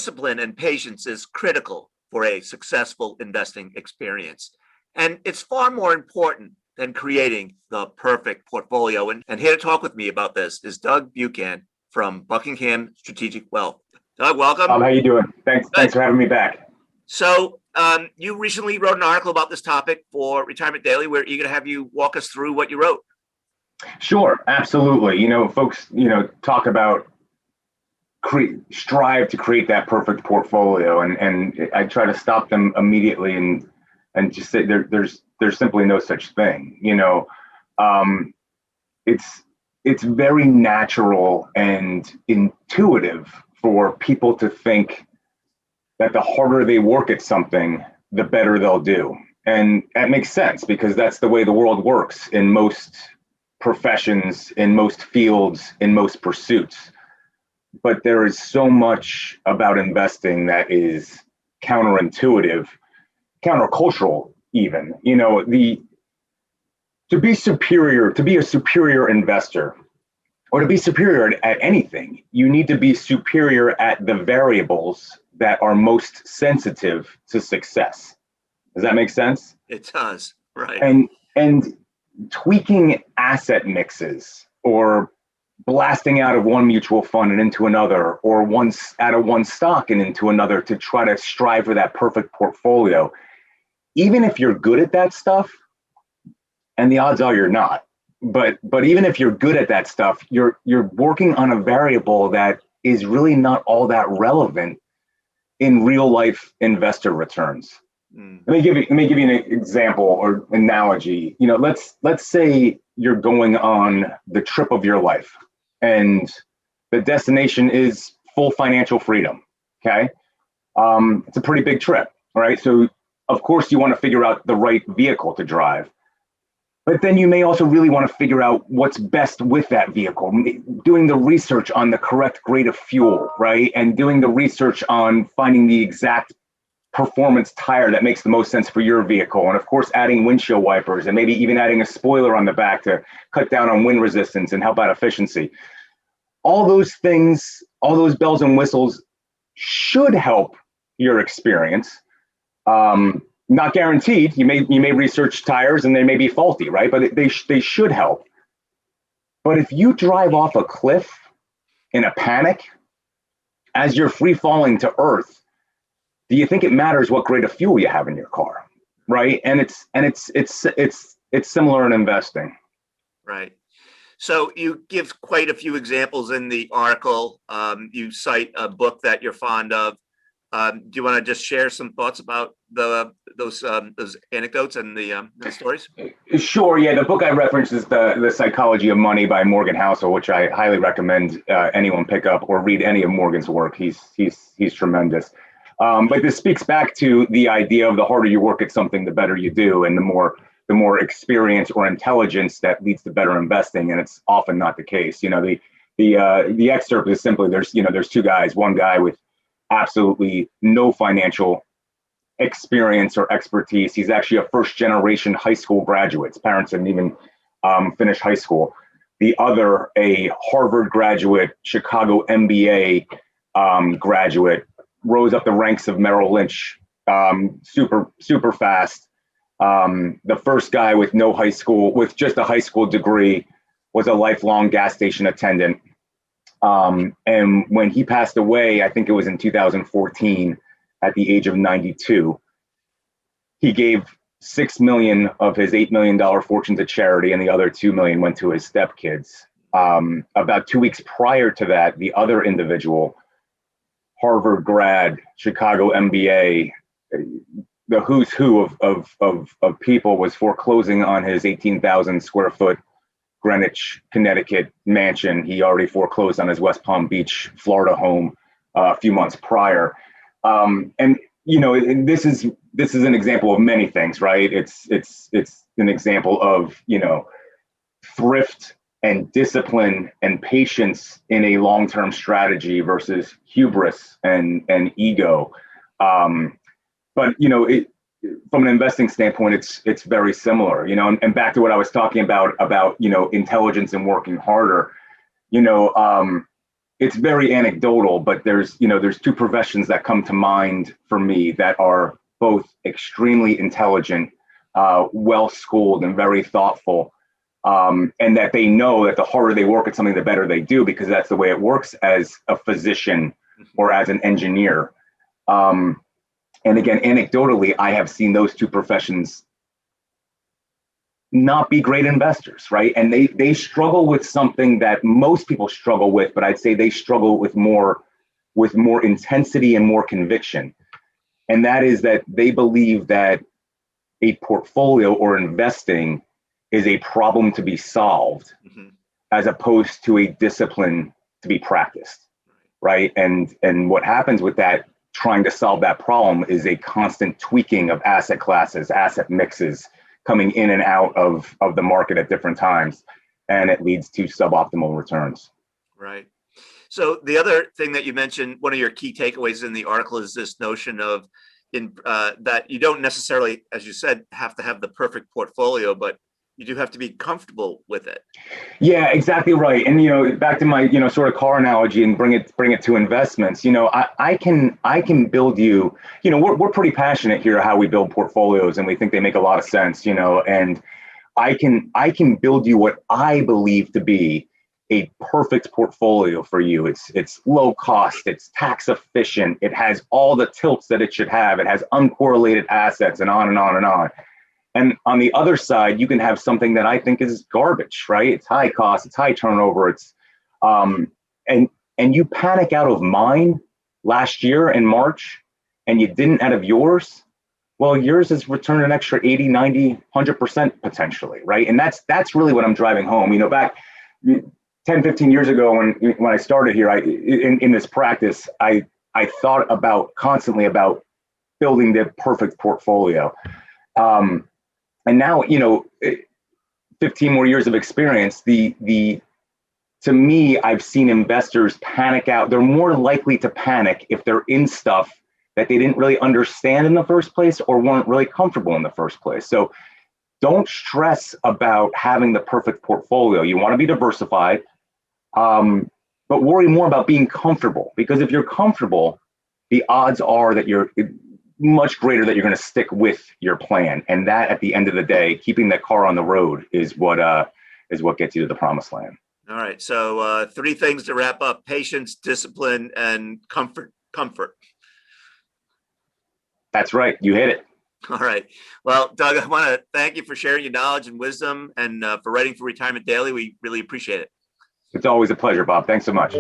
discipline and patience is critical for a successful investing experience. And it's far more important than creating the perfect portfolio. And here to talk with me about this is Doug Buchan from Buckingham Strategic Wealth. Doug, welcome. How you doing? Thanks for having me back. So you recently wrote an article about this topic for Retirement Daily. We're eager to have you walk us through what you wrote. Sure, absolutely. Folks, talk about strive to create that perfect portfolio, and I try to stop them immediately and just say there's simply no such thing. It's very natural and intuitive for people to think that the harder they work at something, the better they'll do. And that makes sense because that's the way the world works in most professions, in most fields, in most pursuits. But there is so much about investing that is counterintuitive, countercultural even. To be a superior investor, or to be superior at anything, you need to be superior at the variables that are most sensitive to success. Does that make sense? It does, right. And tweaking asset mixes, or blasting out of one mutual fund and into another, or out of one stock and into another to try to strive for that perfect portfolio, even if you're good at that stuff, and the odds are you're not, but even if you're good at that stuff, you're working on a variable that is really not all that relevant in real life investor returns. Let me give you an example or analogy. Let's say you're going on the trip of your life, and the destination is full financial freedom. Okay, it's a pretty big trip, all right? So of course you want to figure out the right vehicle to drive, but then you may also really want to figure out what's best with that vehicle, doing the research on the correct grade of fuel, right? And doing the research on finding the exact performance tire that makes the most sense for your vehicle. And of course, adding windshield wipers and maybe even adding a spoiler on the back to cut down on wind resistance and help out efficiency. All those things, all those bells and whistles should help your experience. Not guaranteed. You may research tires and they may be faulty, right? But they should help. But if you drive off a cliff in a panic as you're free falling to earth, do you think it matters what grade of fuel you have in your car, right? And it's similar in investing. Right. So you give quite a few examples in the article. You cite a book that you're fond of. Do you want to just share some thoughts about those anecdotes and the stories? Sure. Yeah, the book I referenced is the Psychology of Money by Morgan Housel, which I highly recommend anyone pick up or read any of Morgan's work. He's tremendous. But this speaks back to the idea of the harder you work at something, the better you do, and the more experience or intelligence that leads to better investing. And it's often not the case. The excerpt is simply there's two guys. One guy with absolutely no financial experience or expertise. He's actually a first generation high school graduate. His parents didn't even finish high school. The other, a Harvard graduate, Chicago MBA graduate, rose up the ranks of Merrill Lynch super fast. The first guy with with just a high school degree, was a lifelong gas station attendant. And when he passed away, I think it was in 2014, at the age of 92, he gave $6 million of his $8 million fortune to charity, and the other $2 million went to his stepkids. About 2 weeks prior to that, the other individual, Harvard grad, Chicago MBA, the who's who of people, was foreclosing on his 18,000 square foot Greenwich, Connecticut mansion. He already foreclosed on his West Palm Beach, Florida home a few months prior. And this is an example of many things, right? It's an example of thrift and discipline and patience in a long-term strategy versus hubris and ego. But from an investing standpoint, it's very similar, and back to what I was talking about intelligence and working harder. it's very anecdotal, but there's two professions that come to mind for me that are both extremely intelligent, well-schooled, and very thoughtful. And that they know that the harder they work at something, the better they do, because that's the way it works as a physician or as an engineer. And again, anecdotally, I have seen those two professions not be great investors, right? And they struggle with something that most people struggle with, but I'd say they struggle with more intensity and more conviction. And that is that they believe that a portfolio or investing is a problem to be solved, as opposed to a discipline to be practiced, right? And what happens with that, trying to solve that problem, is a constant tweaking of asset classes, asset mixes, coming in and out of the market at different times, and it leads to suboptimal returns. Right. So the other thing that you mentioned, one of your key takeaways in the article, is this notion of that you don't necessarily, as you said, have to have the perfect portfolio, but you do have to be comfortable with it. Yeah, exactly right. And back to my sort of car analogy, and bring it to investments. I can build you. We're pretty passionate here how we build portfolios, and we think they make a lot of sense. And I can build you what I believe to be a perfect portfolio for you. It's low cost, it's tax efficient, it has all the tilts that it should have, it has uncorrelated assets, and on and on and on. And on the other side, you can have something that I think is garbage, right? It's high cost, it's high turnover, it's and you panic out of mine last year in March, and you didn't out of yours. Well, yours has returned an extra 80, 90, 100% potentially, right? And that's really what I'm driving home. Back 10, 15 years ago when I started here, in this practice, I thought constantly about building the perfect portfolio. And now, 15 more years of experience, to me, I've seen investors panic out. They're more likely to panic if they're in stuff that they didn't really understand in the first place or weren't really comfortable in the first place. So don't stress about having the perfect portfolio. You want to be diversified, but worry more about being comfortable, because if you're comfortable, the odds are that you're much greater that you're going to stick with your plan. And that, at the end of the day, keeping that car on the road is what gets you to the promised land. All right. So 3 things to wrap up: patience, discipline, and comfort. That's right. You hit it. All right. Well, Doug, I want to thank you for sharing your knowledge and wisdom, and for writing for Retirement Daily. We really appreciate it. It's always a pleasure, Bob. Thanks so much.